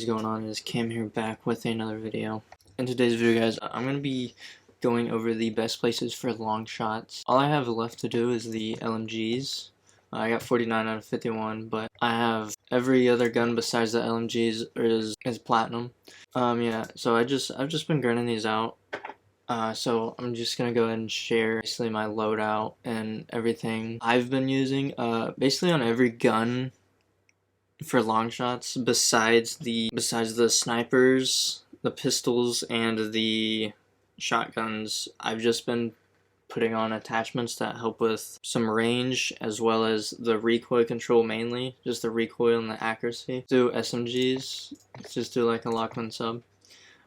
is going on? It is Cam here, back with another video. In today's video, guys, I'm going to be going over the best places for long shots. All I have left to do is the LMGs. I got 49 out of 51, but I have every other gun besides the LMGs is platinum. Yeah, so I've just been grinding these out. So I'm just gonna go ahead and share basically my loadout and everything I've been using. Basically on every gun for long shots besides the snipers, the pistols, and the shotguns, I've just been putting on attachments that help with some range as well as the recoil control, mainly just the recoil and the accuracy. Do SMGs, let's just do like a Lockman sub.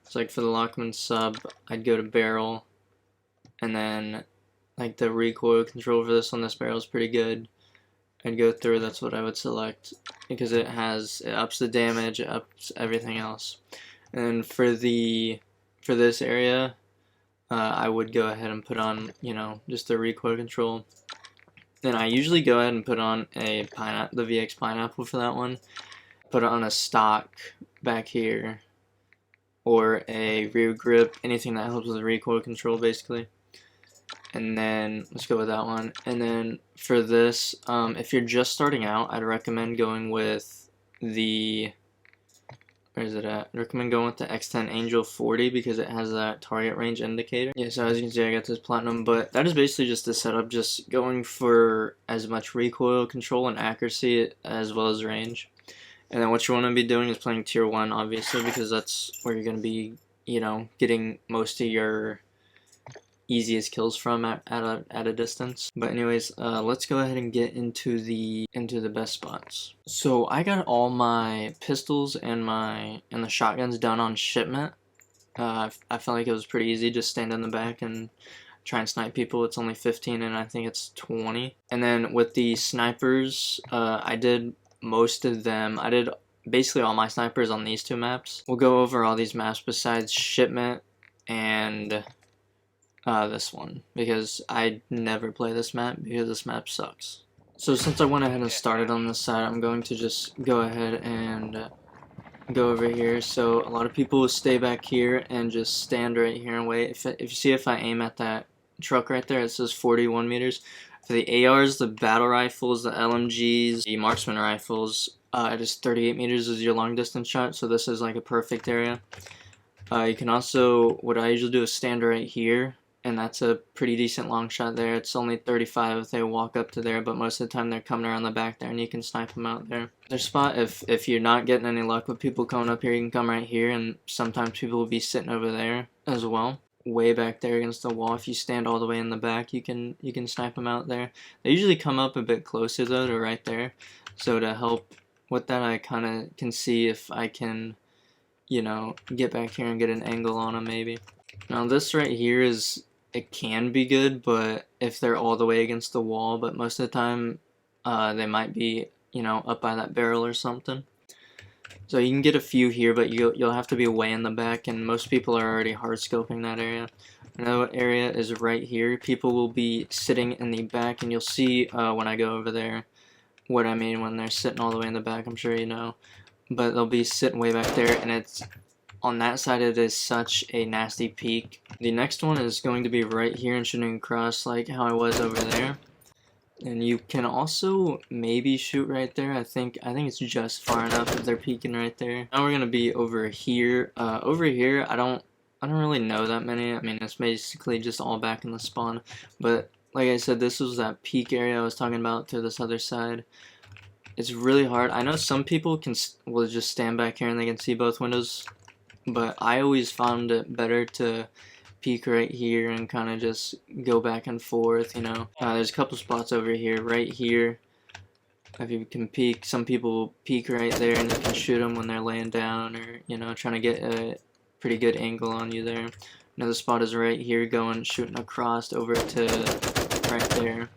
So like for the Lockman sub, I'd go to barrel, and then like the recoil control for this barrel is pretty good. I'd go through, that's what I would select, because it ups the damage, it ups everything else. And for this area, I would go ahead and put on, just the recoil control. Then I usually go ahead and put on the VX Pineapple for that one. Put it on a stock back here, or a rear grip, anything that helps with the recoil control, basically. And then let's go with that one. And then for this, if you're just starting out, I'd recommend going with the, where is it at? I'd recommend going with the X10 Angel 40 because it has that target range indicator. Yeah, so as you can see, I got this platinum, but that is basically just the setup, just going for as much recoil control and accuracy as well as range. And then what you want to be doing is playing tier 1, obviously, because that's where you're going to be, getting most of your easiest kills from at a distance. But anyways, let's go ahead and get into the best spots. So I got all my pistols and the shotguns done on shipment. I felt like it was pretty easy, just stand in the back and try and snipe people. It's only 15 and I think it's 20. And then with the snipers, I did most of them. I did basically all my snipers on these two maps. We'll go over all these maps besides shipment and this one, because I never play this map because this map sucks. So since I went ahead and started on this side, I'm going to just go ahead and go over here. So a lot of people will stay back here and just stand right here and wait. If you see, if I aim at that truck right there, it says 41 meters. For the ARs, the battle rifles, the LMGs, the marksman rifles, it is 38 meters is your long distance shot, so this is like a perfect area. You can also, what I usually do is stand right here, and that's a pretty decent long shot there. It's only 35 if they walk up to there, but most of the time they're coming around the back there and you can snipe them out there. Their spot, if you're not getting any luck with people coming up here, you can come right here, and sometimes people will be sitting over there as well. Way back there against the wall. If you stand all the way in the back, you can snipe them out there. They usually come up a bit closer though to right there. So to help with that, I kind of can see if I can, get back here and get an angle on them maybe. Now this right here it can be good, but if they're all the way against the wall, but most of the time they might be, up by that barrel or something. So you can get a few here, but you'll have to be way in the back, and most people are already hard scoping that area. Another area is right here. People will be sitting in the back, and you'll see when I go over there what I mean when they're sitting all the way in the back. I'm sure you know, but they'll be sitting way back there, and it's on that side. It is such a nasty peek. The next one is going to be right here and shooting across like how I was over there. And you can also maybe shoot right there. I think it's just far enough if they're peeking right there. Now we're gonna be over here. Over here, I don't really know that many. I mean, it's basically just all back in the spawn. But like I said, this was that peak area I was talking about to this other side. It's really hard. I know some people will just stand back here and they can see both windows, but I always found it better to peek right here and kind of just go back and forth, There's a couple spots over here. Right here, if you can peek, some people will peek right there and you can shoot them when they're laying down, or trying to get a pretty good angle on you there. Another spot is right here, shooting across over to right there.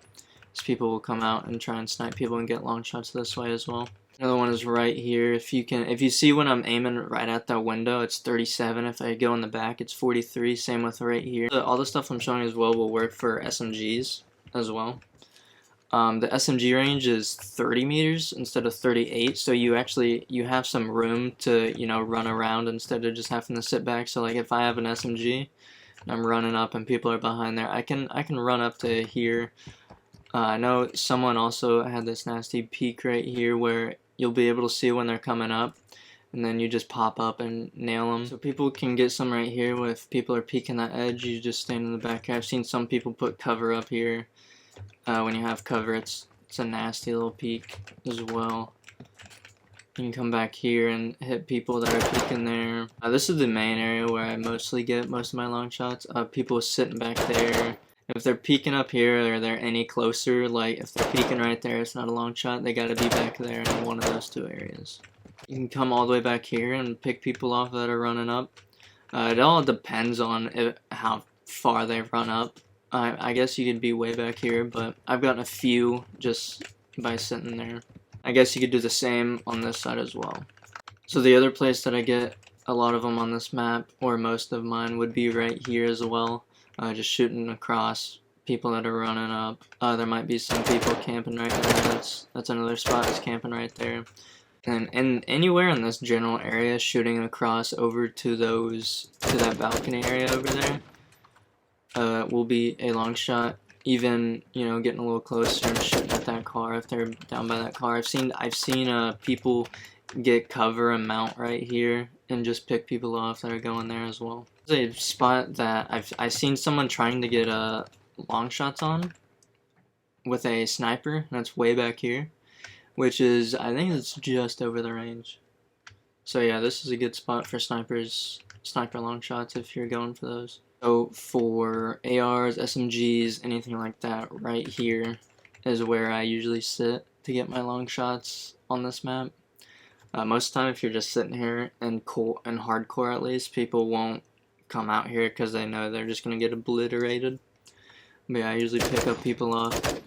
So people will come out and try and snipe people and get long shots this way as well. Another one is right here. If you see when I'm aiming right at that window, it's 37. If I go in the back, it's 43. Same with right here. All the stuff I'm showing as well will work for SMGs as well. The SMG range is 30 meters instead of 38, so you have some room to, you know, run around instead of just having to sit back. So like if I have an SMG and I'm running up and people are behind there, I can run up to here. I know someone also had this nasty peek right here where you'll be able to see when they're coming up, and then you just pop up and nail them. So people can get some right here. If people are peeking that edge, you just stand in the back here. I've seen some people put cover up here. When you have cover, it's a nasty little peek as well. You can come back here and hit people that are peeking there. This is the main area where I mostly get most of my long shots. People sitting back there. If they're peeking up here or they're any closer, like if they're peeking right there, it's not a long shot. They gotta be back there in one of those two areas. You can come all the way back here and pick people off that are running up. It all depends on how far they run up. I guess you could be way back here, but I've gotten a few just by sitting there. I guess you could do the same on this side as well. So the other place that I get a lot of them on this map, or most of mine, would be right here as well. Just shooting across people that are running up. There might be some people camping right there. That's another spot that's camping right there. And anywhere in this general area, shooting across over to that balcony area over there. Will be a long shot. Even, you know, getting a little closer and shooting at that car if they're down by that car. I've seen people get cover and mount right here and just pick people off that are going there as well. There's a spot that I've seen someone trying to get long shots on with a sniper. That's way back here, which is, I think it's just over the range. So yeah, this is a good spot for sniper long shots if you're going for those. So for ARs, SMGs, anything like that, right here is where I usually sit to get my long shots on this map. Most of the time, if you're just sitting here and hardcore at least, people won't come out here because they know they're just going to get obliterated. But yeah, I usually pick up people off.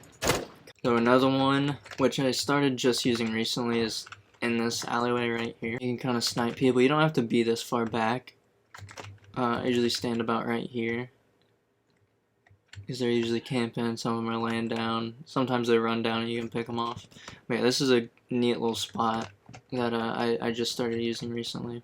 So another one, which I started just using recently, is in this alleyway right here. You can kind of snipe people. You don't have to be this far back. I usually stand about right here because they're usually camping. Some of them are laying down. Sometimes they run down and you can pick them off. But yeah, this is a neat little spot that I just started using recently.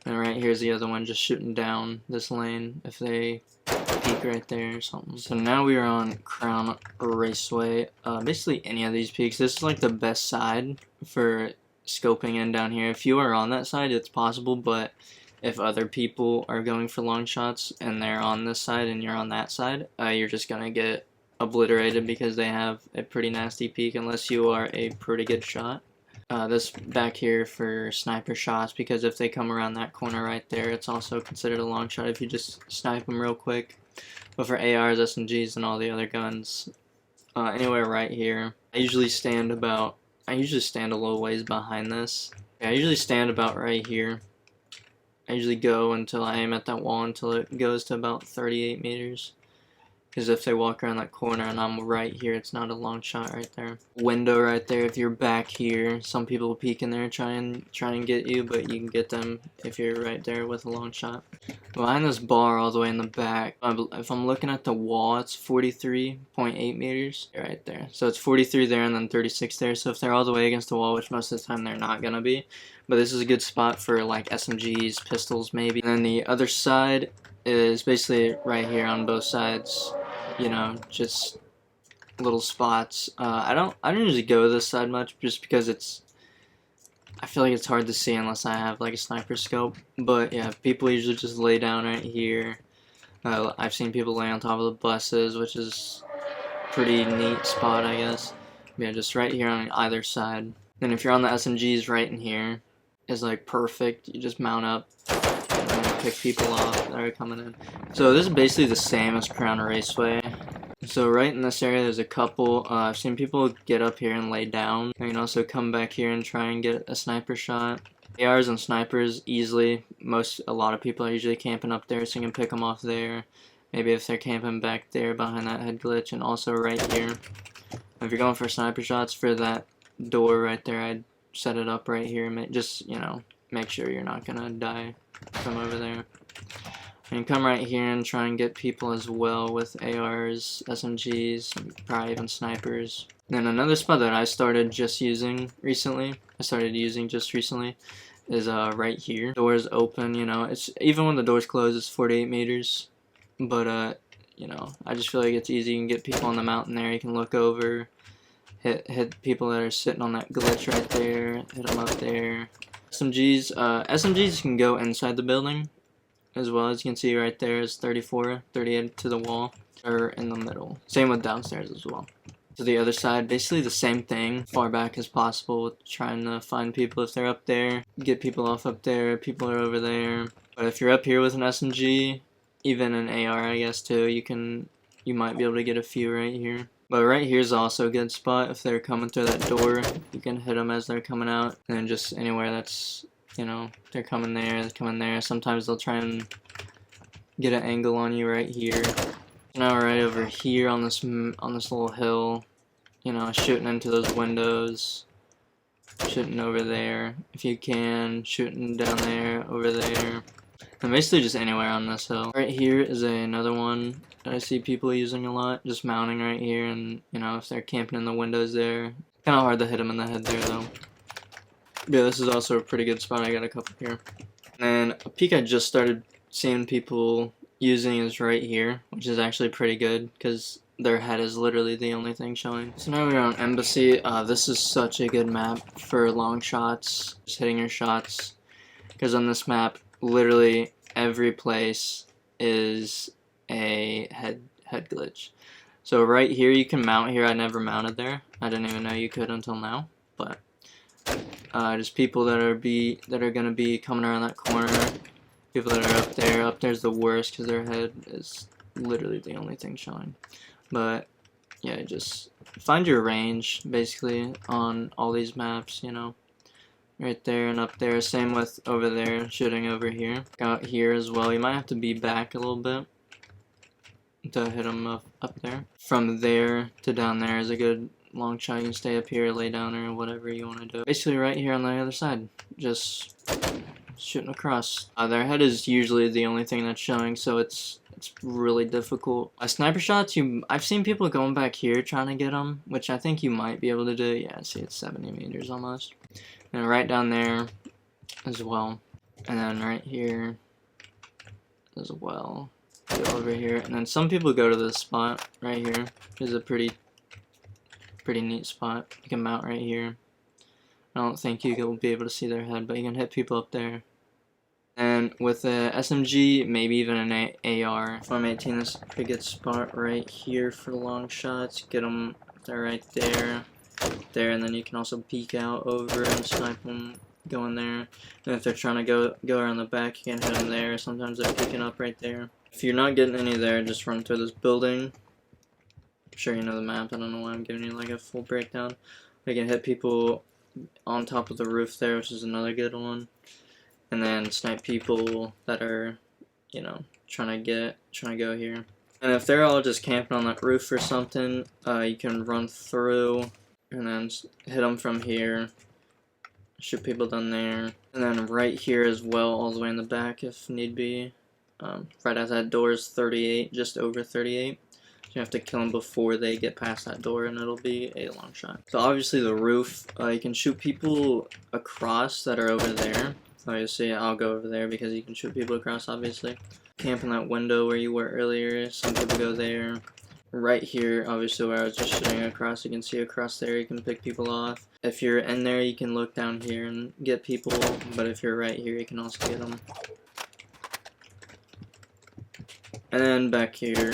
And right here's the other one, just shooting down this lane if they peek right there or something. So now we are on Crown Raceway. Basically any of these peaks. This is like the best side for scoping in down here. If you are on that side, it's possible, but if other people are going for long shots and they're on this side and you're on that side, you're just gonna get obliterated because they have a pretty nasty peek unless you are a pretty good shot. This back here for sniper shots, because if they come around that corner right there, it's also considered a long shot if you just snipe them real quick. But for ARs, SMGs, and all the other guns, anywhere right here, I usually stand a little ways behind this. I usually stand about right here. I usually go until I aim at that wall until it goes to about 38 meters. Because if they walk around that corner and I'm right here, it's not a long shot right there. Window right there, if you're back here, some people will peek in there, try and get you, but you can get them if you're right there with a long shot. Behind this bar all the way in the back, if I'm looking at the wall, it's 43.8 meters right there. So it's 43 there and then 36 there. So if they're all the way against the wall, which most of the time they're not going to be, but this is a good spot for like SMGs, pistols maybe. And then the other side is basically right here on both sides, you know, just little spots. I don't usually go this side much just because I feel like it's hard to see unless I have like a sniper scope. But yeah, people usually just lay down right here. I've seen people lay on top of the buses, which is a pretty neat spot, I guess. Yeah, just right here on either side. Then if you're on the SMGs, right in here is like perfect. You just mount up and pick people off that are coming in. So this is basically the same as Crown Raceway. So right in this area there's a couple, I've seen people get up here and lay down. You can also come back here and try and get a sniper shot. ARs and snipers easily, a lot of people are usually camping up there, so you can pick them off there. Maybe if they're camping back there behind that head glitch, and also right here. If you're going for sniper shots for that door right there, I'd set it up right here. Just, you know, make sure you're not gonna die from over there. And come right here and try and get people as well with ARs, SMGs, and probably even snipers. And then another spot that I started using just recently is right here. Doors open, you know, it's even when the doors close, it's 48 meters. But you know, I just feel like it's easy. You can get people on the mountain there. You can look over, hit people that are sitting on that glitch right there. Hit them up there. SMGs can go inside the building. As well, as you can see right there is 34, 38 to the wall, or in the middle. Same with downstairs as well. To the other side, basically the same thing, far back as possible, trying to find people if they're up there, get people off up there, people are over there. But if you're up here with an SMG, even an AR I guess too, you might be able to get a few right here. But right here's also a good spot. If they're coming through that door, you can hit them as they're coming out, and then just anywhere that's, you know, they're coming there. Sometimes they'll try and get an angle on you right here. Now right over here on this little hill, you know, shooting into those windows, shooting over there if you can, shooting down there, over there, and basically just anywhere on this hill. Right here is another one that I see people using a lot, just mounting right here, and you know, if they're camping in the windows there, kind of hard to hit them in the head there though. Yeah, this is also a pretty good spot. I got a couple here. And a peak I just started seeing people using is right here, which is actually pretty good because their head is literally the only thing showing. So now we're on Embassy. This is such a good map for long shots, just hitting your shots. Because on this map, literally every place is a head glitch. So right here, you can mount here. I never mounted there. I didn't even know you could until now, but. Just people that are gonna be coming around that corner. People that are up there. Up there's the worst because their head is literally the only thing showing. But yeah, just find your range basically on all these maps. You know, right there and up there. Same with over there, shooting over here. Out here as well. You might have to be back a little bit to hit them up there. From there to down there is a good long shot. You can stay up here, lay down, or whatever you want to do. Basically right here on the other side, just shooting across. Their head is usually the only thing that's showing, so it's really difficult. Sniper shots, I've seen people going back here trying to get them, which I think you might be able to do. Yeah, see, it's 70 meters almost. And right down there as well. And then right here as well. Go over here. And then some people go to this spot right here. There's a pretty neat spot. You can mount right here. I don't think you will be able to see their head, but you can hit people up there. And with a SMG, maybe even an AR. If I'm 18, this is a pretty good spot right here for long shots. Get them, they're right there, and then you can also peek out over and snipe them going there. And if they're trying to go around the back, you can hit them there. Sometimes they're peeking up right there. If you're not getting any there, just run through this building. I'm sure you know the map. I don't know why I'm giving you like a full breakdown. You can hit people on top of the roof there, which is another good one. And then snipe people that are, you know, trying to go here. And if they're all just camping on that roof or something, you can run through and then hit them from here. Shoot people down there. And then right here as well, all the way in the back if need be. Right at that door is 38, just over 38. You have to kill them before they get past that door, and it'll be a long shot. So obviously the roof, you can shoot people across that are over there. Obviously I'll go over there because you can shoot people across, obviously. Camp in that window where you were earlier, some people go there. Right here, obviously where I was just shooting across, you can see across there, you can pick people off. If you're in there, you can look down here and get people, but if you're right here, you can also get them. And then back here,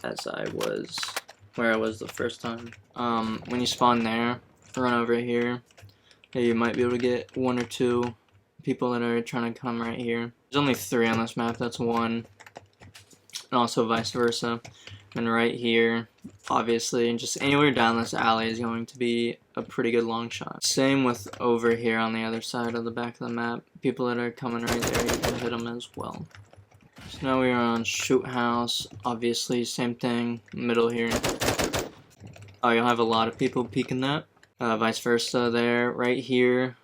as where I was the first time. When you spawn there, run over here. You might be able to get one or two people that are trying to come right here. There's only 3 on this map, that's 1. And also vice versa. And right here, obviously, and just anywhere down this alley is going to be a pretty good long shot. Same with over here on the other side of the back of the map. People that are coming right there, you can hit them as well. So now we are on Shoot House, obviously, same thing, middle here. Oh, you'll have a lot of people peeking that. Vice versa there, right here,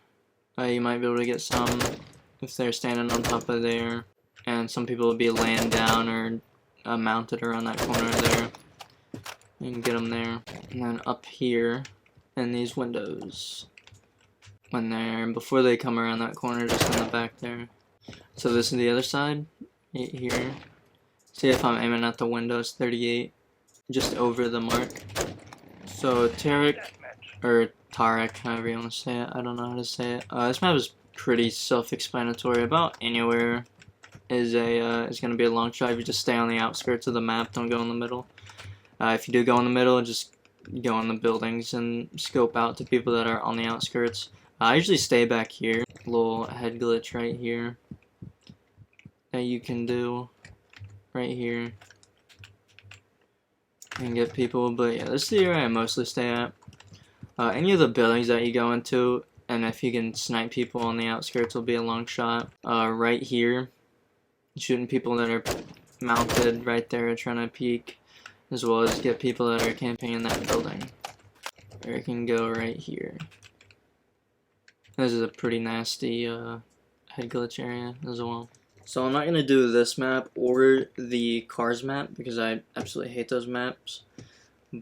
you might be able to get some if they're standing on top of there. and some people will be laying down or mounted around that corner there. You can get them there. And then up here in these windows, when they're, before they come around that corner, just in the back there. So this is the other side, right here. See, if I'm aiming at the window, it's 38, just over the mark. So TARAQ, or TARAQ, however you want to say it, I don't know how to say it. This map is pretty self-explanatory. About anywhere is going to be a long shot. If you just stay on the outskirts of the map, don't go in the middle. If you do go in the middle, just go in the buildings and scope out to people that are on the outskirts. I usually stay back here. Little head glitch right here that you can do right here and get people. But yeah, this is the area I mostly stay at. Any of the buildings that you go into, and if you can snipe people on the outskirts, will be a long shot. Right here, shooting people that are mounted right there trying to peek, as well as get people that are camping in that building. Or you can go right here. This is a pretty nasty head glitch area as well. So I'm not going to do this map or the cars map because I absolutely hate those maps.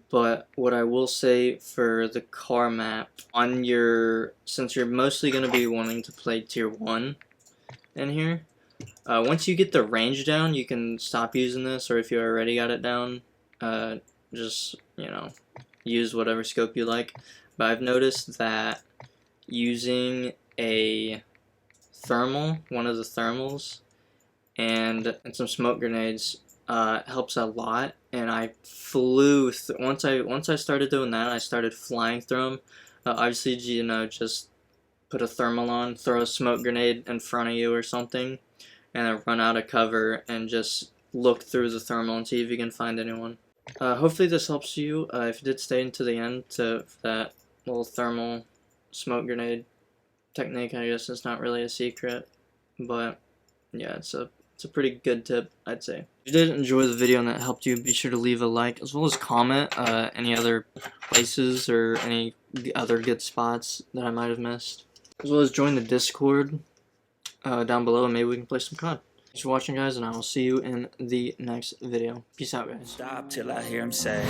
But what I will say for the car map, on your, since you're mostly going to be wanting to play tier 1 in here, once you get the range down, you can stop using this, or if you already got it down, just, you know, use whatever scope you like. But I've noticed that using a thermal, one of the thermals, and some smoke grenades helps a lot. And I flew once I started doing that, I started flying through them. Obviously, you know, just put a thermal on, throw a smoke grenade in front of you or something, and then run out of cover and just look through the thermal and see if you can find anyone. Hopefully this helps you. If you did stay into the end to that little thermal smoke grenade technique, I guess it's not really a secret, but yeah, it's a pretty good tip, I'd say. If you did enjoy the video and that helped you, be sure to leave a like, as well as comment any other places or any other good spots that I might have missed, as well as join the Discord down below, and maybe we can play some COD. Thanks for watching, guys, and I will see you in the next video. Peace out, guys. Stop till I hear him say